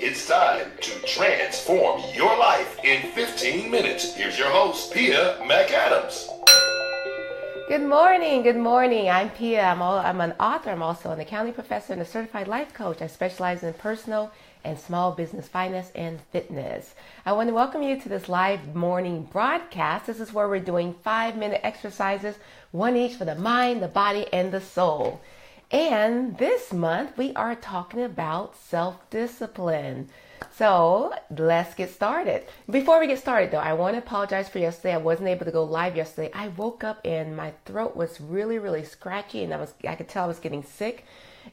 It's time to transform your life in 15 minutes. Here's your host, Pia McAdams. Good morning. Good morning. I'm Pia. I'm an author. I'm also an accounting professor and a certified life coach. I specialize in personal and small business finance and fitness. I want to welcome you to this live morning broadcast. This is where we're doing 5-minute exercises, one each for the mind, the body, and the soul. And this month we are talking about self-discipline. So let's get started. Before we get started though, I want to apologize for yesterday. I wasn't able to go live yesterday. I woke up and my throat was really scratchy, and I could tell I was getting sick.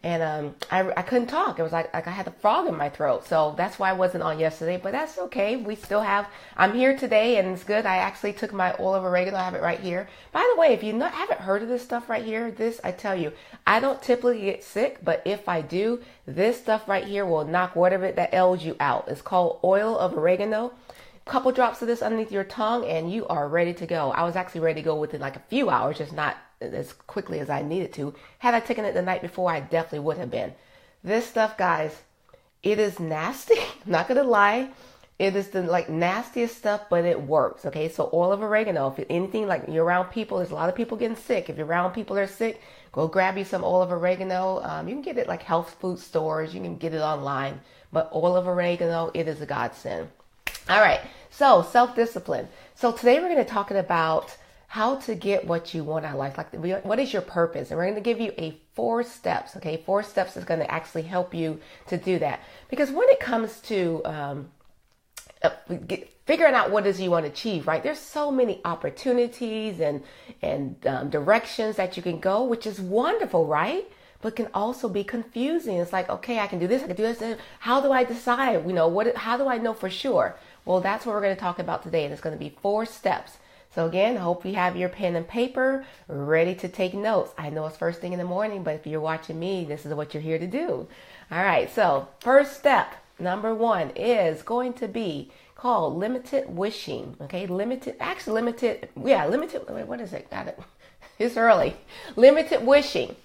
And I couldn't talk. It was like I had a frog in my throat. So that's why I wasn't on yesterday, but that's okay. I'm here today and it's good. I actually took my oil of oregano. I have it right here. By the way, if you haven't heard of this stuff right here, I tell you, I don't typically get sick, but if I do, this stuff right here will knock whatever that ails you out. It's called oil of oregano. Couple drops of this underneath your tongue and you are ready to go. I was actually ready to go within like a few hours, just not as quickly as I needed to. Had I taken it the night before, I definitely would have been. This stuff, guys, it is nasty. I'm not gonna lie. It is the nastiest stuff, but it works. Okay, so oil of oregano. If anything, like you're around people, there's a lot of people getting sick. If you're around people that are sick, go grab you some oil of oregano. You can get it like health food stores. You can get it online. But oil of oregano, it is a godsend. All right, so self-discipline. So today we're going to talk about how to get what you want out of life. Like, what is your purpose? And we're going to give you 4 steps. Okay, 4 steps is going to actually help you to do that. Because when it comes to figuring out what it is you want to achieve, right? There's so many opportunities and directions that you can go, which is wonderful, right? But can also be confusing. It's like, okay, I can do this, I can do this. How do I decide? How do I know for sure? Well, that's what we're going to talk about today, and it's going to be 4 steps. So again, I hope you have your pen and paper ready to take notes. I know it's first thing in the morning, but if you're watching me, this is what you're here to do. All right, so first step, number 1, is going to be called limited wishing. Okay, limited, what is it? Got it. It's early. Limited wishing.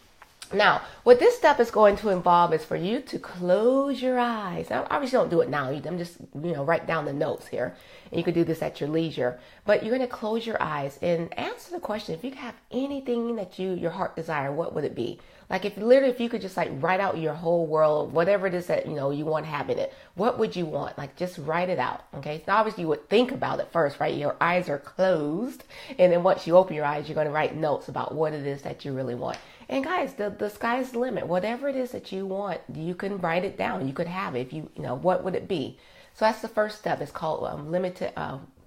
Now, what this step is going to involve is for you to close your eyes. Now, obviously don't do it now. I'm just, write down the notes here. And you can do this at your leisure. But you're going to close your eyes and answer the question. If you could have anything that your heart desire, what would it be? Like if you could just write out your whole world, whatever it is that, you want to have in it. What would you want? Like just write it out. Okay. So obviously you would think about it first, right? Your eyes are closed. And then once you open your eyes, you're going to write notes about what it is that you really want. And guys, the sky's the limit. Whatever it is that you want, you can write it down. You could have it. If what would it be? So that's the first step. It's called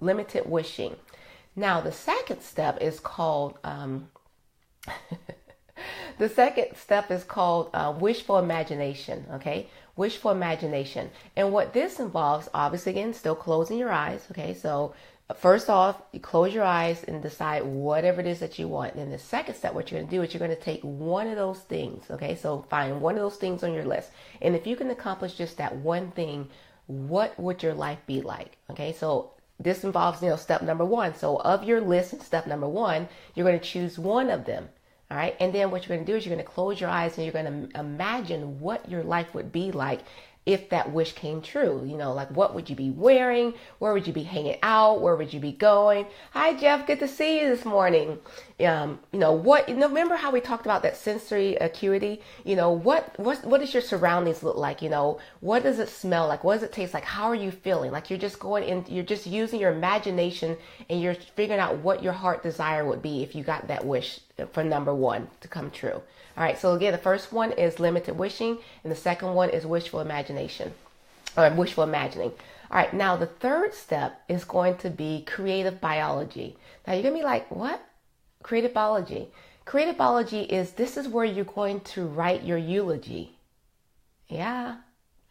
limited wishing. Now the second step is called wishful imagination. Okay, wishful imagination. And what this involves, obviously, again, still closing your eyes. Okay, so first off, you close your eyes and decide whatever it is that you want. And the second step, what you're going to do is you're going to take one of those things. Okay, so find one of those things on your list. And if you can accomplish just that one thing, what would your life be like? Okay, so this involves, step number 1. So of your list, step number 1, you're going to choose one of them. All right. And then what you're going to do is you're going to close your eyes and you're going to imagine what your life would be like if that wish came true. Like what would you be wearing? Where would you be hanging out? Where would you be going? Hi, Jeff. Good to see you this morning. Remember how we talked about that sensory acuity? What does your surroundings look like? What does it smell like? What does it taste like? How are you feeling? Like you're just going in, you're just using your imagination and you're figuring out what your heart desire would be if you got that wish for number 1 to come true. All right, so again, the first one is limited wishing, and the second one is wishful imagination, or wishful imagining. All right, now the third step is going to be creative biology. Now you're going to be like, what? Creative biology. Creative biology this is where you're going to write your eulogy. Yeah,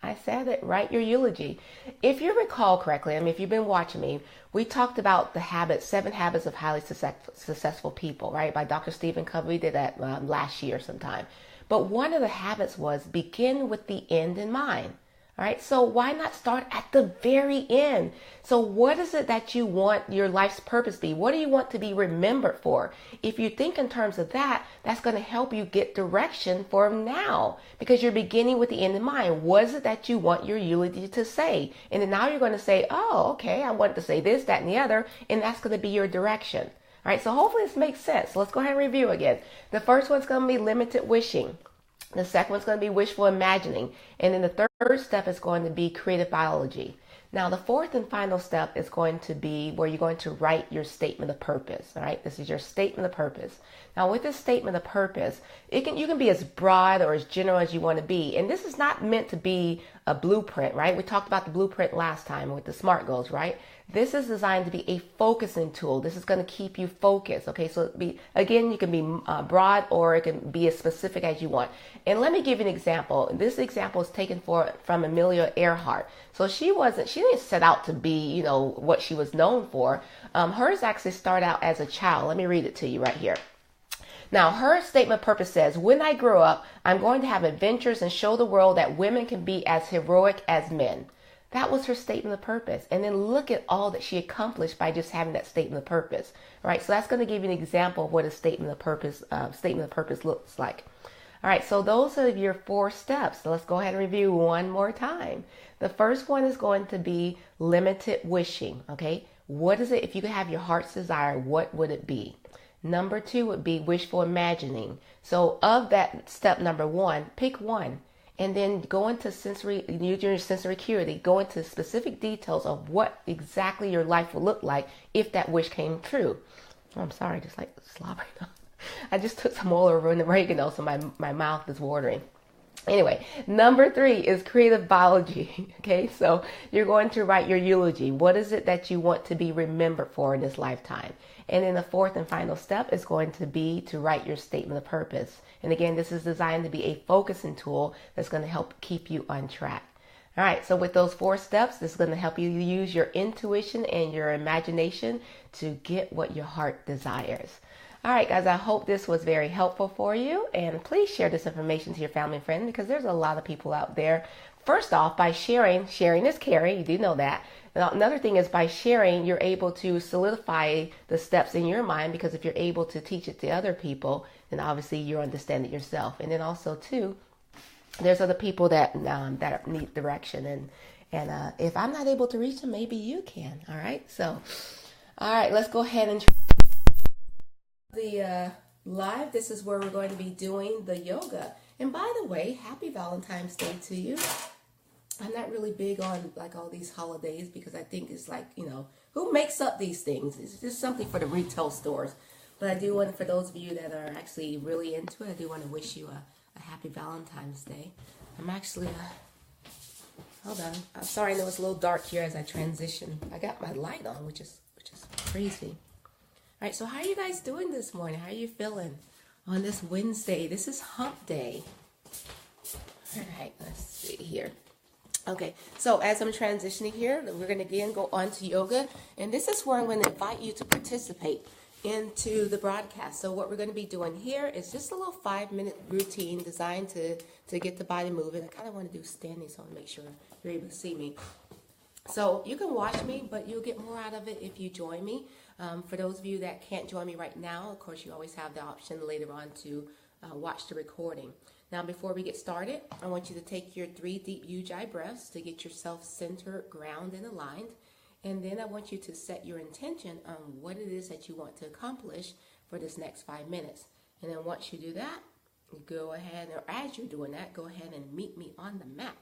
I said it, write your eulogy. If you recall correctly, if you've been watching me, we talked about the 7 habits of highly successful people, right? By Dr. Stephen Covey. We did that last year sometime. But one of the habits was begin with the end in mind. All right, so why not start at the very end? So what is it that you want your life's purpose to be? What do you want to be remembered for? If you think in terms of that, that's going to help you get direction for now, because you're beginning with the end in mind. What is it that you want your eulogy to say? And then now you're going to say, oh, okay, I want to say this, that, and the other, and that's going to be your direction. All right, so hopefully this makes sense. So let's go ahead and review again. The first one's going to be limited wishing. The second one's going to be wishful imagining. And then the third step is going to be creative biology. Now, the fourth and final step is going to be where you're going to write your statement of purpose. All right, this is your statement of purpose. Now, with this statement of purpose, you can be as broad or as general as you want to be. And this is not meant to be a blueprint, right? We talked about the blueprint last time with the SMART goals, right? This is designed to be a focusing tool. This is going to keep you focused. Okay, so again, you can be broad or it can be as specific as you want. And let me give you an example. This example is taken from Amelia Earhart. So she didn't set out to be, what she was known for. Hers actually started out as a child. Let me read it to you right here. Now, her statement of purpose says, when I grow up, I'm going to have adventures and show the world that women can be as heroic as men. That was her statement of purpose. And then look at all that she accomplished by just having that statement of purpose. All right, so that's going to give you an example of what a statement of purpose looks like. All right, so those are your 4 steps. So let's go ahead and review one more time. The first one is going to be limited wishing. Okay, what is it? If you could have your heart's desire, what would it be? Number 2 would be wishful imagining. So of that step number 1, pick one. And then go into use your sensory acuity, go into specific details of what exactly your life will look like if that wish came true. Oh, I'm sorry, just like slobbering. I just took some oil over in the oregano, so my mouth is watering. Anyway, number 3 is creative biology. Okay, so you're going to write your eulogy. What is it that you want to be remembered for in this lifetime? And then the fourth and final step is going to be to write your statement of purpose. And again, this is designed to be a focusing tool that's going to help keep you on track. All right, so with those 4 steps, this is going to help you use your intuition and your imagination to get what your heart desires. All right, guys, I hope this was very helpful for you. And please share this information to your family and friends, because there's a lot of people out there. First off, by sharing is caring. You do know that. Now, another thing is by sharing, you're able to solidify the steps in your mind, because if you're able to teach it to other people, then obviously you understand it yourself. And then also, too, there's other people that need direction. And if I'm not able to reach them, maybe you can. All right. So, all right, let's go ahead and the live. This is where we're going to be doing the yoga. And by the way, happy Valentine's Day to you. I'm not really big on like all these holidays, because I think it's like, who makes up these things? It's just something for the retail stores. But I do want, for those of you that are actually really into it, I do want to wish you a happy Valentine's Day. I'm actually, hold on. I'm sorry, I know it's a little dark here as I transition. I got my light on, which is crazy. All right, so how are you guys doing this morning? How are you feeling on this Wednesday? This is hump day. All right, let's see here. Okay, so as I'm transitioning here, we're going to again go on to yoga. And this is where I'm going to invite you to participate into the broadcast. So what we're going to be doing here is just a little 5-minute routine designed to get the body moving. I kind of want to do standing, so I want to make sure you're able to see me. So you can watch me, but you'll get more out of it if you join me. For those of you that can't join me right now, of course, you always have the option later on to watch the recording. Now, before we get started, I want you to take your 3 deep Ujjayi breaths to get yourself centered, grounded, and aligned. And then I want you to set your intention on what it is that you want to accomplish for this next 5 minutes. And then once you do that, go ahead, or as you're doing that, go ahead and meet me on the mat.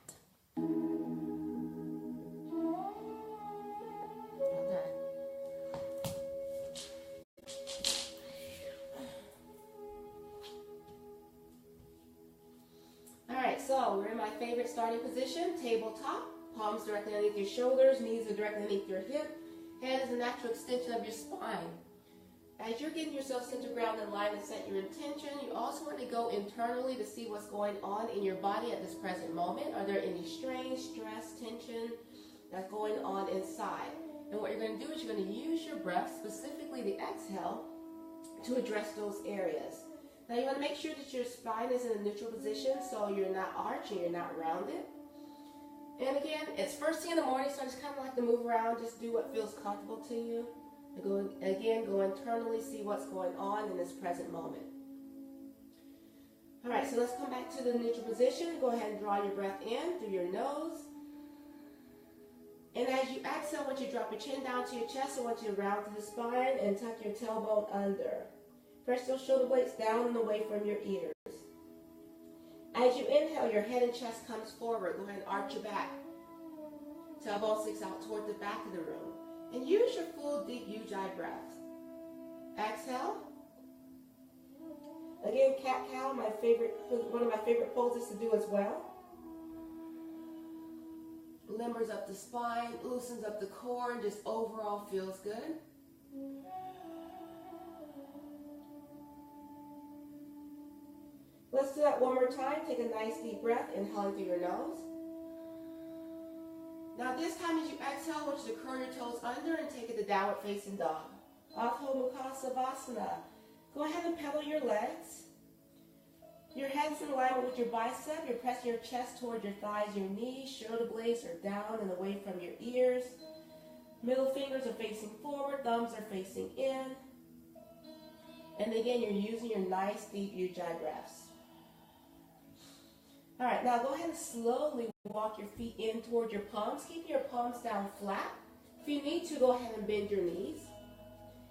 So we're in my favorite starting position, tabletop, palms directly underneath your shoulders, knees are directly underneath your hip, head is a natural extension of your spine. As you're getting yourself centered, ground, and line and set your intention, you also want to go internally to see what's going on in your body at this present moment. Are there any strain, stress, tension that's going on inside? And what you're going to do is you're going to use your breath, specifically the exhale, to address those areas. Now you want to make sure that your spine is in a neutral position, so you're not arched and you're not rounded. And again, it's first thing in the morning, so I just kind of like to move around, just do what feels comfortable to you. And go internally, see what's going on in this present moment. All right, so let's come back to the neutral position. Go ahead and draw your breath in through your nose. And as you exhale, I want you to drop your chin down to your chest. I want you to round to the spine and tuck your tailbone under. Press those shoulder blades down and away from your ears. As you inhale, your head and chest comes forward. Go ahead and arch your back. Tailbone sticks out toward the back of the room. And use your full, deep Ujjayi breath. Exhale. Again, cat-cow, one of my favorite poses to do as well. Limbers up the spine, loosens up the core, and just overall feels good. Let's do that one more time. Take a nice deep breath, inhaling through your nose. Now this time as you exhale, I want you to curl your toes under and take it to downward facing dog. Adho Mukha Savasana. Go ahead and pedal your legs. Your head's in alignment with your bicep. You're pressing your chest toward your thighs, your knees. Shoulder blades are down and away from your ears. Middle fingers are facing forward. Thumbs are facing in. And again, you're using your nice deep Ujjayi breaths. All right, now go ahead and slowly walk your feet in toward your palms. Keep your palms down flat. If you need to, go ahead and bend your knees.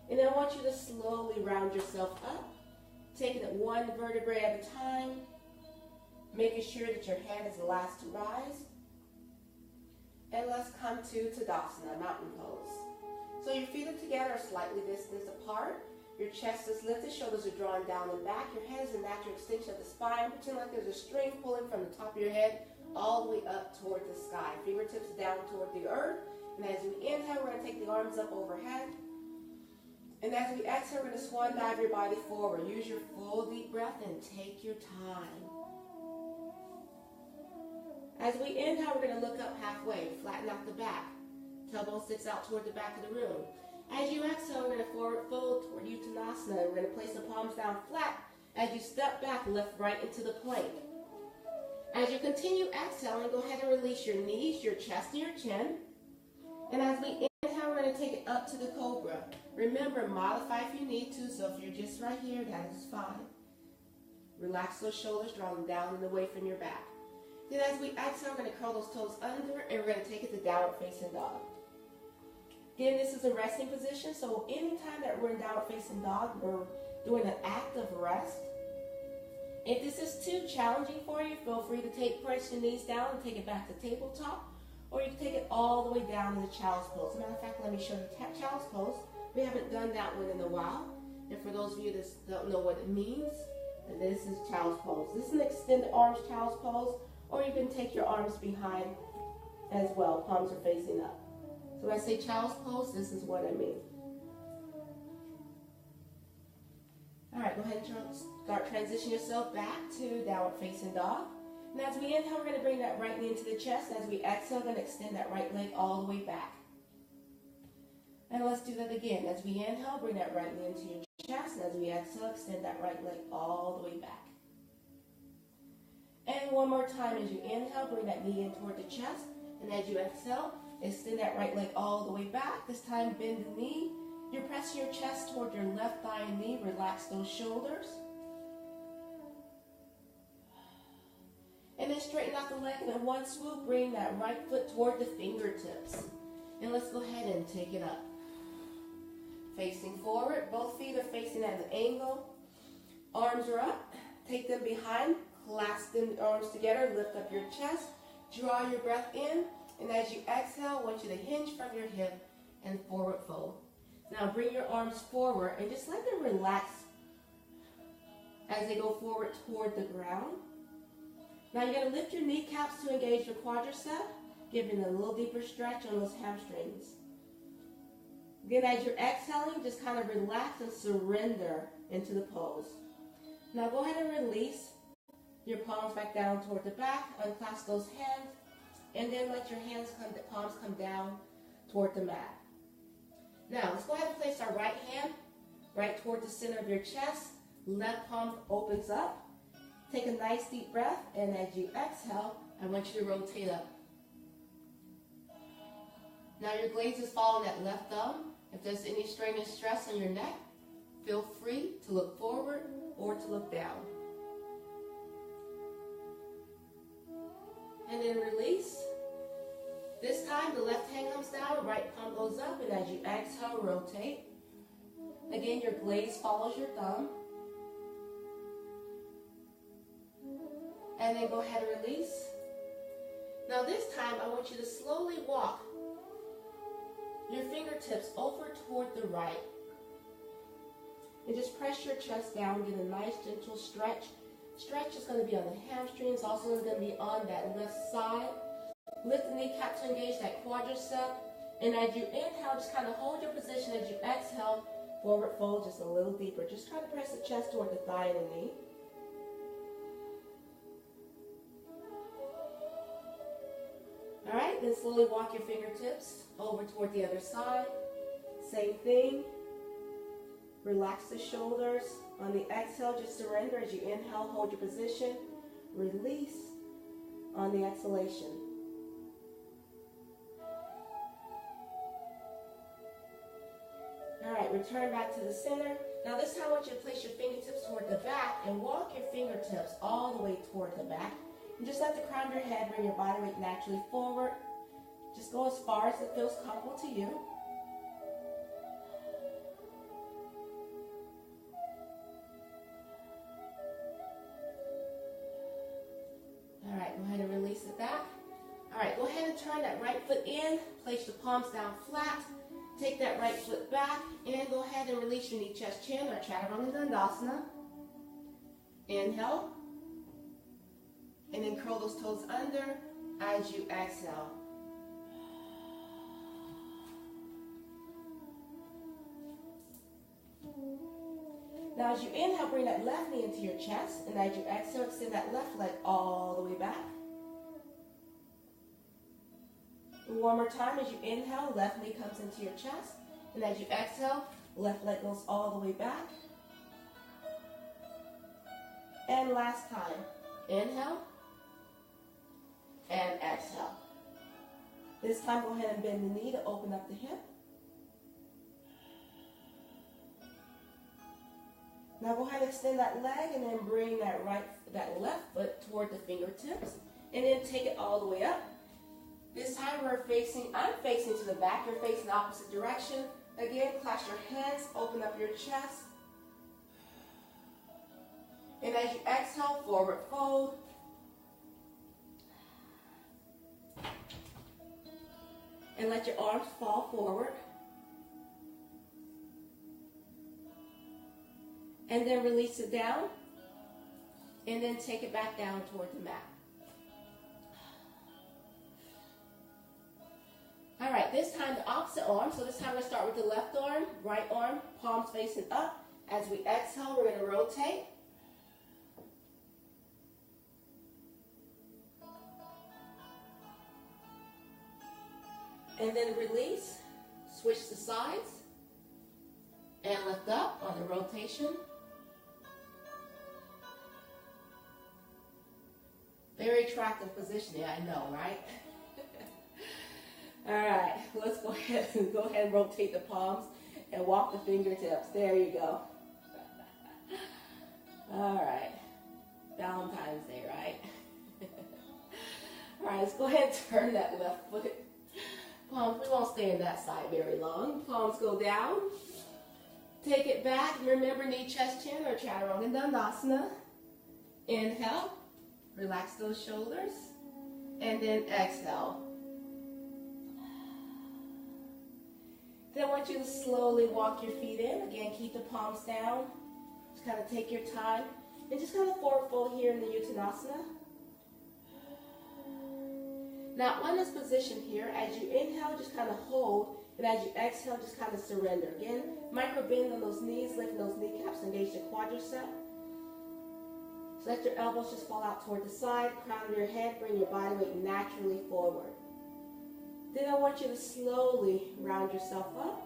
And then I want you to slowly round yourself up, taking it one vertebrae at a time, making sure that your hand is the last to rise. And let's come to Tadasana, mountain pose. So your feet are together, or slightly distance apart. Your chest is lifted, shoulders are drawn down and back. Your head is a natural extension of the spine. Pretend like there's a string pulling from the top of your head all the way up toward the sky. Fingertips down toward the earth. And as we inhale, we're going to take the arms up overhead. And as we exhale, we're going to swan dive your body forward. Use your full deep breath and take your time. As we inhale, we're going to look up halfway, flatten out the back. Tailbone sticks out toward the back of the room. As you exhale, we're going to forward fold toward Uttanasana. We're going to place the palms down flat. As you step back, lift right into the plank. As you continue exhaling, go ahead and release your knees, your chest, and your chin. And as we inhale, we're going to take it up to the cobra. Remember, modify if you need to, so if you're just right here, that is fine. Relax those shoulders, draw them down and away from your back. Then as we exhale, we're going to curl those toes under, and we're going to take it to downward facing dog. Again, this is a resting position, so anytime that we're in downward facing dog, we're doing an act of rest. If this is too challenging for you, feel free to press your knees down and take it back to tabletop, or you can take it all the way down to the child's pose. As a matter of fact, let me show you child's pose. We haven't done that one in a while, and for those of you that don't know what it means, this is child's pose. This is an extended arms child's pose, or you can take your arms behind as well. Palms are facing up. So when I say child's pose, this is what I mean. All right, go ahead and start transitioning yourself back to downward facing dog. And as we inhale, we're going to bring that right knee into the chest. As we exhale, we're going to extend that right leg all the way back. And let's do that again. As we inhale, bring that right knee into your chest. And as we exhale, extend that right leg all the way back. And one more time, as you inhale, bring that knee in toward the chest. And as you exhale, extend that right leg all the way back. This time, bend the knee. You're pressing your chest toward your left thigh and knee. Relax those shoulders. And then straighten out the leg. And in one swoop, bring that right foot toward the fingertips. And let's go ahead and take it up. Facing forward. Both feet are facing at an angle. Arms are up. Take them behind. Clasp them arms together. Lift up your chest. Draw your breath in. And as you exhale, I want you to hinge from your hip and forward fold. Now bring your arms forward and just let them relax as they go forward toward the ground. Now you're going to lift your kneecaps to engage your quadricep, giving a little deeper stretch on those hamstrings. Again, as you're exhaling, just kind of relax and surrender into the pose. Now go ahead and release your palms back down toward the back, unclasp those hands, and then let your palms come down toward the mat. Now, let's go ahead and place our right hand right toward the center of your chest. Left palm opens up. Take a nice deep breath, and as you exhale, I want you to rotate up. Now your gaze is following that left thumb. If there's any strain and stress on your neck, feel free to look forward or to look down. And then release. This time the left hand comes down, right palm goes up, and as you exhale, rotate. Again, your gaze follows your thumb. And then go ahead and release. Now this time I want you to slowly walk your fingertips over toward the right. And just press your chest down, get a nice gentle stretch. Stretch is going to be on the hamstrings, also going to be on that left side. Lift the kneecaps to engage that quadricep. And as you inhale, just kind of hold your position. As you exhale, forward fold just a little deeper. Just try to press the chest toward the thigh and the knee. All right, then slowly walk your fingertips over toward the other side. Same thing. Relax the shoulders. On the exhale, just surrender. As you inhale, hold your position. Release on the exhalation. All right, return back to the center. Now this time I want you to place your fingertips toward the back and walk your fingertips all the way toward the back. And just let the crown of your head bring your body weight naturally forward. Just go as far as it feels comfortable to you. All right, go ahead and release it back. All right, go ahead and turn that right foot in. Place your palms down flat. Take that right foot back and go ahead and release your knee, chest, chin, or chaturanga dandasana. Inhale. And then curl those toes under as you exhale. Now as you inhale, bring that left knee into your chest. And as you exhale, extend that left leg all the way back. And one more time, as you inhale, left knee comes into your chest. And as you exhale, left leg goes all the way back. And last time, inhale. And exhale. This time, go ahead and bend the knee to open up the hip. Now go ahead and extend that leg and then bring that left foot toward the fingertips. And then take it all the way up. This time I'm facing to the back. You're facing the opposite direction. Again, clasp your hands, open up your chest. And as you exhale, forward fold. And let your arms fall forward. And then release it down. And then take it back down toward the mat. All right, this time the opposite arm. So this time we're going to start with the left arm, right arm, palms facing up. As we exhale, we're going to rotate. And then release, switch the sides, and lift up on the rotation. Very attractive positioning, I know, right? All right, let's go ahead and rotate the palms and walk the fingertips. There you go. All right, Valentine's Day, right? All right, let's go ahead and turn that left foot. Palms, we won't stay in that side very long. Palms go down. Take it back. Remember, knee, chest, chin, or chaturanga dandasana. Inhale. Relax those shoulders. And then exhale. Then I want you to slowly walk your feet in. Again, keep the palms down. Just kind of take your time. And just kind of forward fold here in the Uttanasana. Now, on this position here, as you inhale, just kind of hold. And as you exhale, just kind of surrender. Again, micro bend on those knees, lifting those kneecaps, engage the quadricep. So let your elbows just fall out toward the side, crown of your head, bring your body weight naturally forward. Then I want you to slowly round yourself up.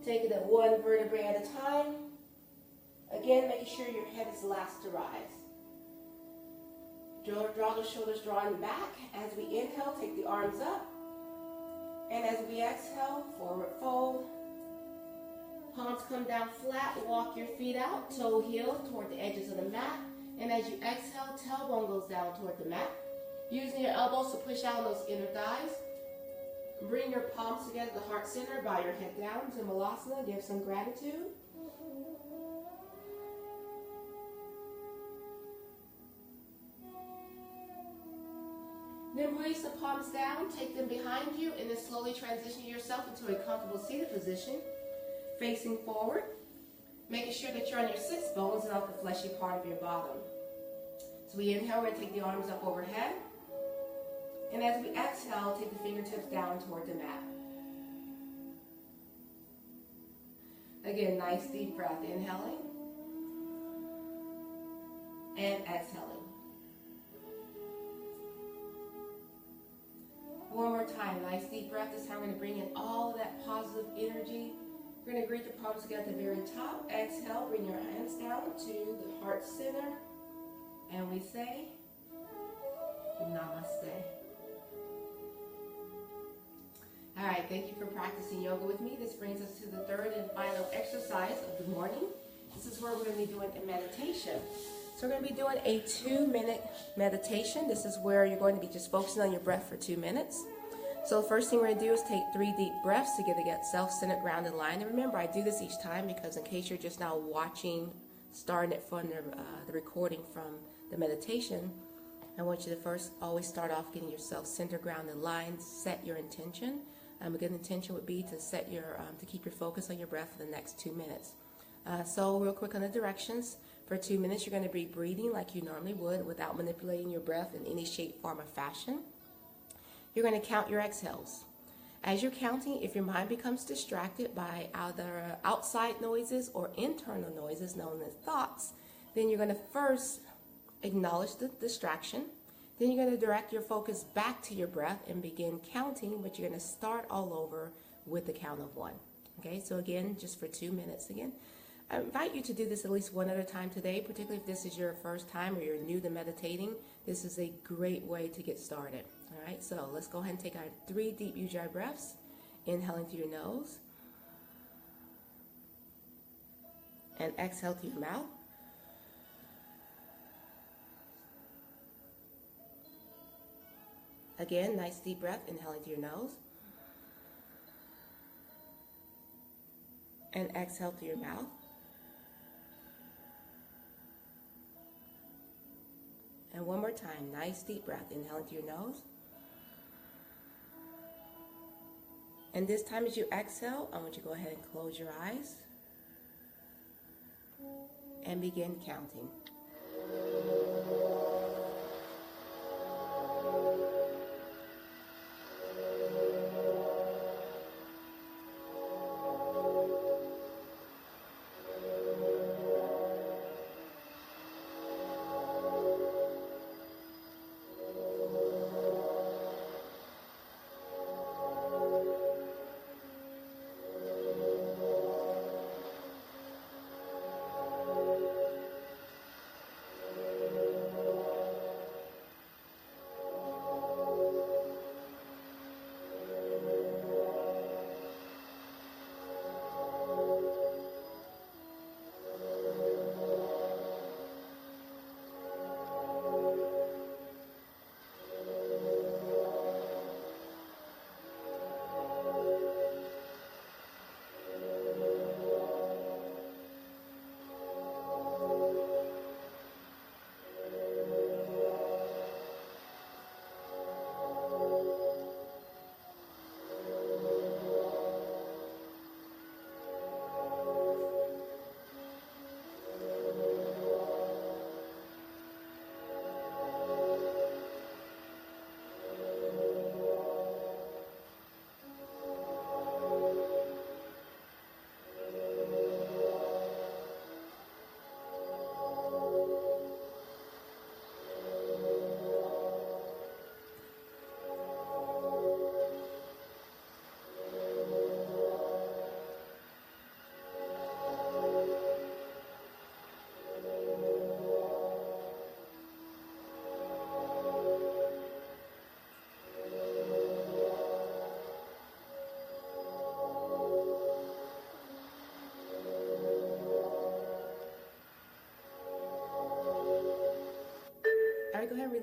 Take it at one vertebrae at a time. Again, making sure your head is last to rise. Draw the shoulders drawing back. As we inhale, take the arms up. And as we exhale, forward fold. Palms come down flat, walk your feet out, toe heel toward the edges of the mat. And as you exhale, tailbone goes down toward the mat. Using your elbows to push out those inner thighs. Bring your palms together at the heart center, bow your head down to Malasana, give some gratitude. Then release the palms down, take them behind you, and then slowly transition yourself into a comfortable seated position, facing forward, making sure that you're on your sits bones and not the fleshy part of your bottom. So we inhale, we're going to take the arms up overhead. And as we exhale, take the fingertips down toward the mat. Again, nice deep breath, inhaling and exhaling. One more time, nice deep breath. This time we're going to bring in all of that positive energy. We're going to greet the palms together at the very top. Exhale, bring your hands down to the heart center. And we say, Namaste. All right, thank you for practicing yoga with me. This brings us to the third and final exercise of the morning. This is where we're going to be doing a meditation. So we're going to be doing a 2-minute meditation. This is where you're going to be just focusing on your breath for 2 minutes. So the first thing we're going to do is take 3 deep breaths to get that self-centered, grounded line. And remember, I do this each time because in case you're just now watching, starting it from the recording from the meditation, I want you to first always start off getting yourself centered, grounded line, set your intention. A good intention would be to set your to keep your focus on your breath for the next 2 minutes. So real quick on the directions. For 2 minutes, you're going to be breathing like you normally would without manipulating your breath in any shape, form, or fashion. You're going to count your exhales. As you're counting, if your mind becomes distracted by either outside noises or internal noises known as thoughts, then you're going to first acknowledge the distraction. Then you're going to direct your focus back to your breath and begin counting, but you're going to start all over with the count of 1. Okay, so again, just for 2 minutes again. I invite you to do this at least one at a time today, particularly if this is your first time or you're new to meditating. This is a great way to get started. All right, so let's go ahead and take our 3 deep ujjayi breaths, inhaling through your nose and exhale through your mouth. Again, nice deep breath, inhaling through your nose and exhale through your mouth. And one more time, nice deep breath, inhaling through your nose. And this time as you exhale, I want you to go ahead and close your eyes and begin counting.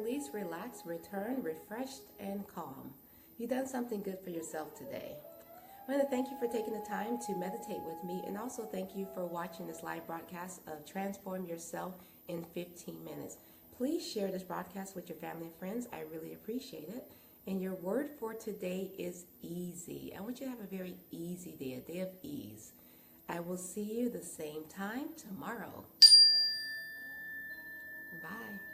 release, relax, return refreshed and calm. You've done something good for yourself today. I want to thank you for taking the time to meditate with me, and also thank you for watching this live broadcast of Transform Yourself in 15 Minutes. Please share this broadcast with your family and friends. I really appreciate it. And your word for today is easy. I want you to have a very easy day, a day of ease. I will see you the same time tomorrow. Bye.